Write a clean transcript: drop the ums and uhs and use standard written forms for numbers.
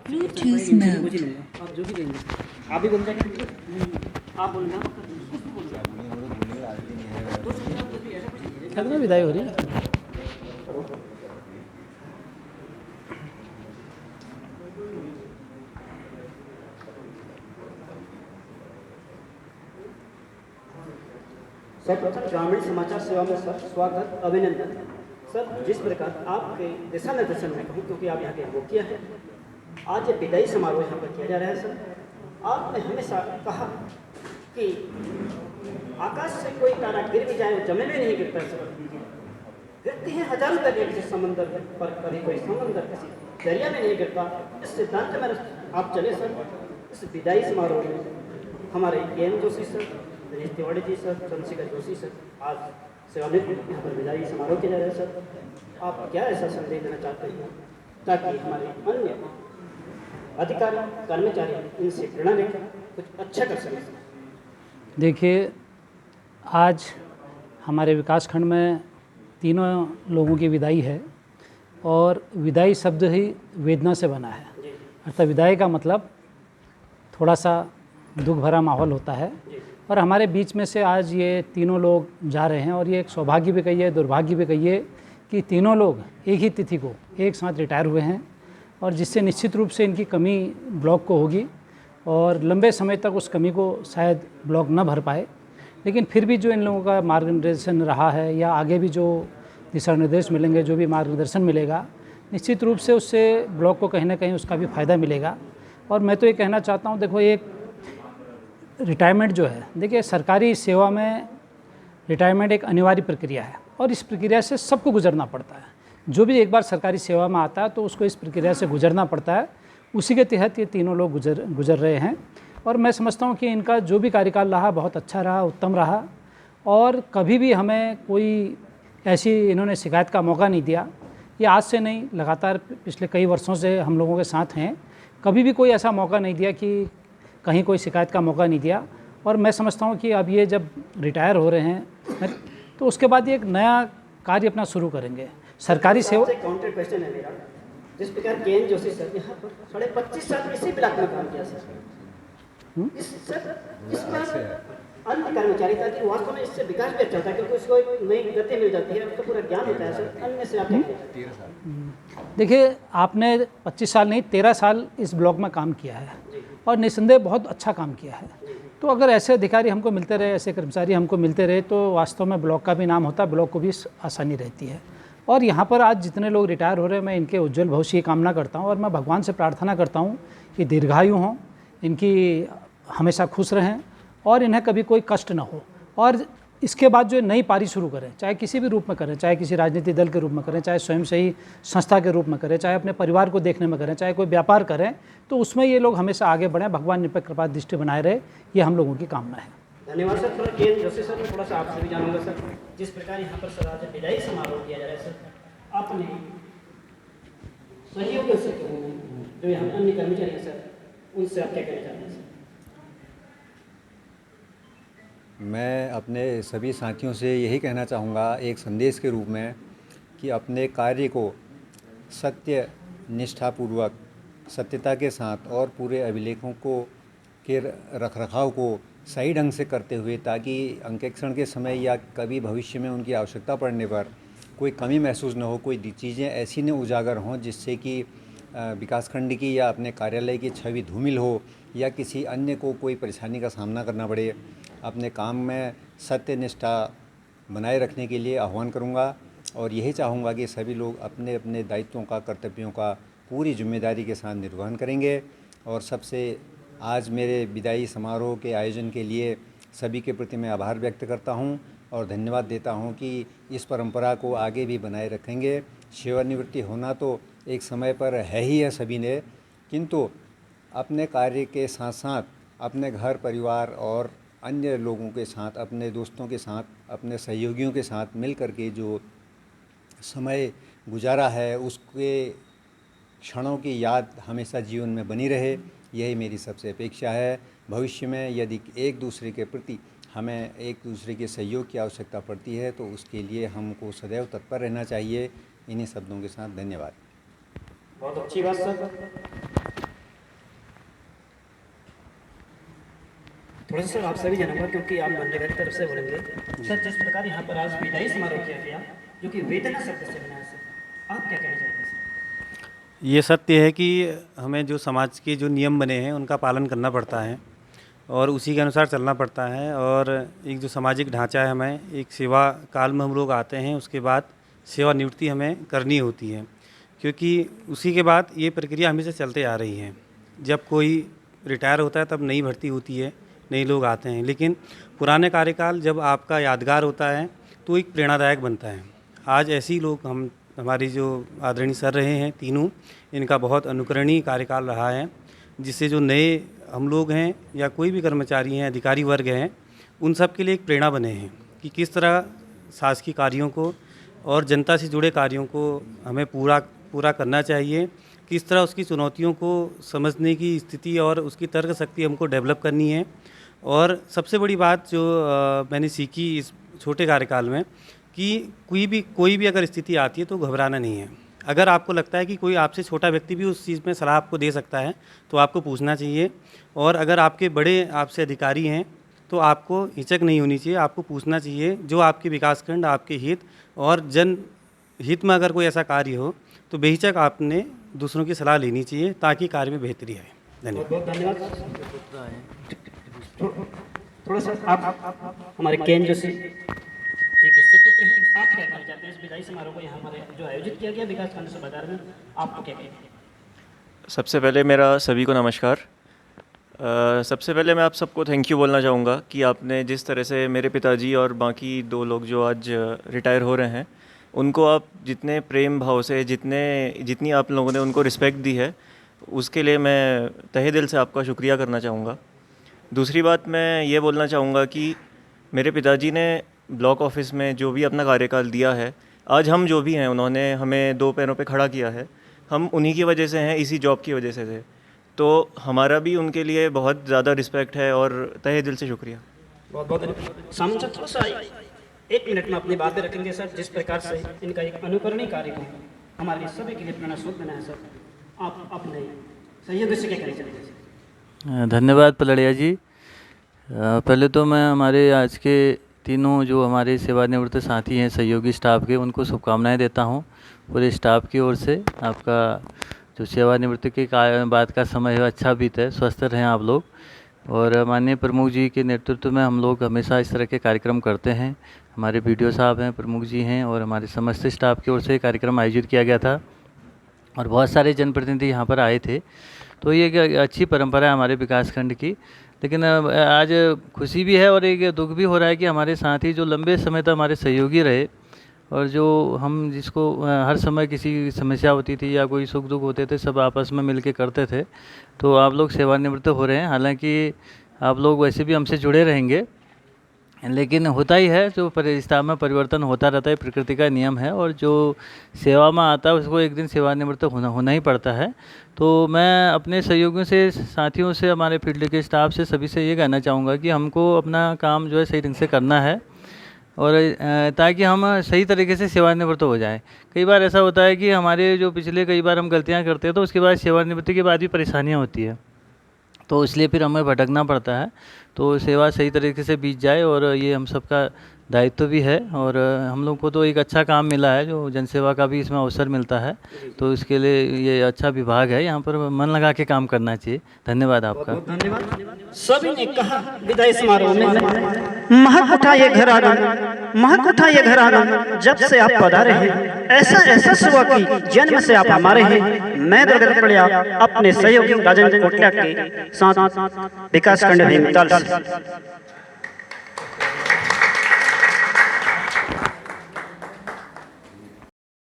Bluetooth mode. आप जो भी देंगे आप भी बोल जाएंगे, आप बोलना कितना विदाई हो रही है। सर्वप्रथम ग्रामीण समाचार सेवा में सर स्वागत अभिनंदन। सर जिस प्रकार आपके दिशा निर्देशन में कहूँ, क्योंकि आप यहाँ के मुखिया हैं, आज ये विदाई समारोह यहाँ पर किया जा रहा है। सर आपने हमेशा कहा कि आकाश से कोई तारा गिर भी जाए वो जमीन में नहीं गिरता। सर गिरती है हजारों दरिया किसी समंदर पर, कभी कोई समंदर किसी दरिया में नहीं गिरता। इस सिद्धांत में आप चले। सर इस विदाई समारोह में हमारे K. N.. Joshi sir, Dinesh Tiwari ji sir, Chandrashekhar Joshi sir आज सेवानिवृत्त यहाँ पर विदाई समारोह किया जा रहा है। सर आप क्या ऐसा संदेश देना चाहते हैं ताकि हमारे अन्य अधिकारी कर्मचारी इनसे प्रेरणा लेकर कुछ अच्छा कर सकें? देखिए, आज हमारे विकासखंड में तीनों लोगों की विदाई है और विदाई शब्द ही वेदना से बना है। अर्थात विदाई का मतलब थोड़ा सा दुख भरा माहौल होता है और हमारे बीच में से आज ये तीनों लोग जा रहे हैं और ये एक सौभाग्य भी कहिए, दुर्भाग्य भी कहिए कि तीनों लोग एक ही तिथि को एक साथ रिटायर हुए हैं और जिससे निश्चित रूप से इनकी कमी ब्लॉक को होगी और लंबे समय तक उस कमी को शायद ब्लॉक न भर पाए। लेकिन फिर भी जो इन लोगों का मार्गदर्शन रहा है या आगे भी जो दिशा निर्देश मिलेंगे, जो भी मार्गदर्शन मिलेगा, निश्चित रूप से उससे ब्लॉक को कहीं ना कहीं उसका भी फ़ायदा मिलेगा। और मैं तो ये कहना चाहता हूँ, देखो एक रिटायरमेंट जो है, देखिए सरकारी सेवा में रिटायरमेंट एक अनिवार्य प्रक्रिया है और इस प्रक्रिया से सबको गुजरना पड़ता है। जो भी एक बार सरकारी सेवा में आता है तो उसको इस प्रक्रिया से गुजरना पड़ता है। उसी के तहत ये तीनों लोग गुजर रहे हैं और मैं समझता हूँ कि इनका जो भी कार्यकाल रहा बहुत अच्छा रहा, उत्तम रहा और कभी भी हमें कोई ऐसी इन्होंने शिकायत का मौका नहीं दिया। ये आज से नहीं, लगातार पिछले कई वर्षों से हम लोगों के साथ हैं। कभी भी कोई ऐसा मौका नहीं दिया कि कहीं कोई शिकायत का मौका नहीं दिया। और मैं समझता हूँ कि अब ये जब रिटायर हो रहे हैं तो उसके बाद ये एक नया कार्य अपना शुरू करेंगे। सरकारी सेवा काउंटर क्वेश्चन है मेरा, जिस प्रकार के.एन. जोशी सर यहाँ पर 25 साल इसी ब्लॉक में काम किया सर, इस पर अन्य कर्मचारी ताकि वास्तव में इससे विकास भी अच्छा होता है, क्योंकि उसको एक नई गति मिल जाती है, उसको पूरा ज्ञान होता है। सर अन्य से आप 13 साल देखिए, आपने 25 साल नहीं 13 साल इस ब्लॉक में काम किया है और निस्संदेह बहुत अच्छा काम किया है। तो अगर ऐसे अधिकारी हमको मिलते रहे, ऐसे कर्मचारी हमको मिलते रहे तो वास्तव में ब्लॉक का भी नाम होता है, ब्लॉक को भी आसानी रहती है। और यहाँ पर आज जितने लोग रिटायर हो रहे हैं, मैं इनके उज्जवल भविष्य की कामना करता हूँ और मैं भगवान से प्रार्थना करता हूँ कि दीर्घायु हों, इनकी हमेशा खुश रहें और इन्हें कभी कोई कष्ट ना हो। और इसके बाद जो नई पारी शुरू करें, चाहे किसी भी रूप में करें, चाहे किसी राजनीतिक दल के रूप में करें, चाहे स्वयंसेवी संस्था के रूप में करें, चाहे अपने परिवार को देखने में करें, चाहे कोई व्यापार करें, तो उसमें ये लोग हमेशा आगे बढ़ें। भगवान इन पर कृपा दृष्टि बनाए रहे, ये हम लोगों की कामना है। धन्यवाद सर। थोड़ा के.एन. जोशी सर, मैं थोड़ा सा आपसे भी जानूंगा सर, जिस प्रकार यहाँ पर सर आज विदाई समारोह किया जा रहा है, सर आपने सहयोग से जो यहाँ अन्य कर्मचारी हैं सर, उनसे आप क्या कहना चाहते हैं सर? मैं अपने सभी साथियों से यही कहना चाहूँगा एक संदेश के रूप में कि अपने कार्य को सत्य निष्ठापूर्वक, सत्यता के साथ और पूरे अभिलेखों को के रखरखाव को सही ढंग से करते हुए, ताकि अंकेक्षण के समय या कभी भविष्य में उनकी आवश्यकता पड़ने पर कोई कमी महसूस न हो, कोई चीज़ें ऐसी न उजागर हों जिससे कि विकासखंड की या अपने कार्यालय की छवि धूमिल हो या किसी अन्य को कोई परेशानी का सामना करना पड़े। अपने काम में सत्य निष्ठा बनाए रखने के लिए आह्वान करूंगा और यही चाहूँगा कि सभी लोग अपने अपने दायित्वों का, कर्तव्यों का पूरी जिम्मेदारी के साथ निर्वहन करेंगे। और सबसे आज मेरे विदाई समारोह के आयोजन के लिए सभी के प्रति मैं आभार व्यक्त करता हूं और धन्यवाद देता हूं कि इस परंपरा को आगे भी बनाए रखेंगे। सेवानिवृत्ति होना तो एक समय पर है ही है सभी ने, किंतु अपने कार्य के साथ साथ अपने घर परिवार और अन्य लोगों के साथ, अपने दोस्तों के साथ, अपने सहयोगियों के साथ मिल कर के जो समय गुजारा है उसके क्षणों की याद हमेशा जीवन में बनी रहे, यही मेरी सबसे अपेक्षा है। भविष्य में यदि एक दूसरे के प्रति हमें एक दूसरे के सहयोग की आवश्यकता पड़ती है तो उसके लिए हमको सदैव तत्पर रहना चाहिए। इन्हीं शब्दों के साथ धन्यवाद। बहुत अच्छी बात सर। थोड़ा सा सर आपसे भी जानूंगा, क्योंकि आप मनरेगा की तरफ से बोलेंगे सर, जिस प्रकार यहाँ पर आज विदाई समारोह किया गया जो कि वेदना शब्द से बना है सर, आप क्या कहना चाहेंगे सर? ये सत्य है कि हमें जो समाज के जो नियम बने हैं उनका पालन करना पड़ता है और उसी के अनुसार चलना पड़ता है। और एक जो सामाजिक ढांचा है, हमें एक सेवा काल में हम लोग आते हैं, उसके बाद सेवानिवृत्ति हमें करनी होती है, क्योंकि उसी के बाद ये प्रक्रिया हमेशा चलते आ रही है। जब कोई रिटायर होता है तब नई भर्ती होती है, नए लोग आते हैं, लेकिन पुराने कार्यकाल जब आपका यादगार होता है तो एक प्रेरणादायक बनता है। आज ऐसे ही लोग हमारी जो आदरणीय सर रहे हैं तीनों, इनका बहुत अनुकरणीय कार्यकाल रहा है, जिससे जो नए हम लोग हैं या कोई भी कर्मचारी हैं, अधिकारी वर्ग हैं, उन सब के लिए एक प्रेरणा बने हैं कि किस तरह शासकीय कार्यों को और जनता से जुड़े कार्यों को हमें पूरा करना चाहिए, किस तरह उसकी चुनौतियों को समझने की स्थिति और उसकी तर्क शक्ति हमको डेवलप करनी है। और सबसे बड़ी बात जो मैंने सीखी इस छोटे कार्यकाल में कि कोई भी अगर स्थिति आती है तो घबराना नहीं है। अगर आपको लगता है कि कोई आपसे छोटा व्यक्ति भी उस चीज़ में सलाह आपको दे सकता है तो आपको पूछना चाहिए, और अगर आपके बड़े आपसे अधिकारी हैं तो आपको हिचक नहीं होनी चाहिए, आपको पूछना चाहिए। जो आपके विकासखंड, आपके हित और जन हित में अगर कोई ऐसा कार्य हो तो बेहिचक आपने दूसरों की सलाह लेनी चाहिए ताकि कार्य में बेहतरी आए। धन्यवाद। बहुत धन्यवाद। थोड़ा सा आप हमारे केंद्र से एक इससे पुत्र हैं, आप क्या कहना चाहते हैं इस विदाई समारोह को यहाँ हमारे जो आयोजित किया गया विकास खंड सभागार में, आपको क्या कहना है? सबसे पहले मेरा सभी को नमस्कार। सबसे पहले मैं आप सबको थैंक यू बोलना चाहूँगा कि आपने जिस तरह से मेरे पिताजी और बाकी 2 लोग जो आज रिटायर हो रहे हैं, उनको आप जितने प्रेम भाव से जितनी आप लोगों ने उनको रिस्पेक्ट दी है, उसके लिए मैं तहे दिल से आपका शुक्रिया करना चाहूँगा। दूसरी बात मैं ये बोलना चाहूँगा कि मेरे पिताजी ने ब्लॉक ऑफिस में जो भी अपना कार्यकाल दिया है, आज हम जो भी हैं उन्होंने हमें 2 पैरों पे खड़ा किया है। हम उन्हीं की वजह से हैं, इसी जॉब की वजह से थे, तो हमारा भी उनके लिए बहुत ज़्यादा रिस्पेक्ट है और तहे दिल से शुक्रिया। बहुत बहुत धन्यवाद। सामने थोड़ा सा 1 मिनट में अपनी बातें रखेंगे सर। जिस प्रकार से इनका एक अनुकरणीय कार्य हमारे सभी के लिए प्रेरणा स्रोत बना है सर, आप अपने सहयोग से क्या कहना चाहेंगे? धन्यवाद पलड़िया जी। पहले तो मैं हमारे आज के तीनों जो हमारे सेवानिवृत्त साथी हैं, सहयोगी स्टाफ के, उनको शुभकामनाएं देता हूं पूरे स्टाफ की ओर से। आपका जो सेवानिवृत्ति के बाद का समय है अच्छा बीते, स्वस्थ रहें आप लोग। और माननीय प्रमुख जी के नेतृत्व में हम लोग हमेशा इस तरह के कार्यक्रम करते हैं। हमारे बीडीओ साहब हैं, प्रमुख जी हैं, और हमारे समस्त स्टाफ की ओर से कार्यक्रम आयोजित किया गया था और बहुत सारे जनप्रतिनिधि यहाँ पर आए थे। तो ये एक अच्छी परंपरा है हमारे विकासखंड की। लेकिन आज खुशी भी है और एक दुख भी हो रहा है कि हमारे साथी जो लंबे समय तक हमारे सहयोगी रहे और जो हम जिसको हर समय किसी समस्या होती थी या कोई सुख दुख होते थे, सब आपस में मिल के करते थे, तो आप लोग सेवानिवृत्त हो रहे हैं। हालांकि आप लोग वैसे भी हमसे जुड़े रहेंगे, लेकिन होता ही है, जो स्टाफ में परिवर्तन होता रहता है, प्रकृति का नियम है, और जो सेवा में आता है उसको एक दिन सेवानिवृत्त होना ही पड़ता है। तो मैं अपने सहयोगियों से, साथियों से, हमारे फील्ड के स्टाफ से, सभी से ये कहना चाहूँगा कि हमको अपना काम जो है सही ढंग से करना है, और ताकि हम सही तरीके से सेवानिवृत्त हो जाएं। कई बार ऐसा होता है कि हमारे जो पिछले कई बार हम गलतियाँ करते हैं तो उसके बाद सेवानिवृत्ति के बाद भी परेशानियाँ होती है, तो इसलिए फिर हमें भटकना पड़ता है। तो सेवा सही तरीके से बीत जाए, और ये हम सबका दायित्व भी है। और हम लोग को तो एक अच्छा काम मिला है, जो जनसेवा का भी इसमें अवसर मिलता है, तो इसके लिए ये अच्छा विभाग है, यहाँ पर मन लगा के काम करना चाहिए। धन्यवाद आपका। धन्यवाद। सभी ने कहा विदाई समारोह में महक उठा ये घराना, महक उठा ये घराना, जब से आप पधारे हैं ऐसा एहसास हुआ कि जन्म से आप हमारे हैं। मैं दुर्गत पड़िया अपने सहयोगी राजेंद्र कोटला के साथ विकासखंड भीमताल से।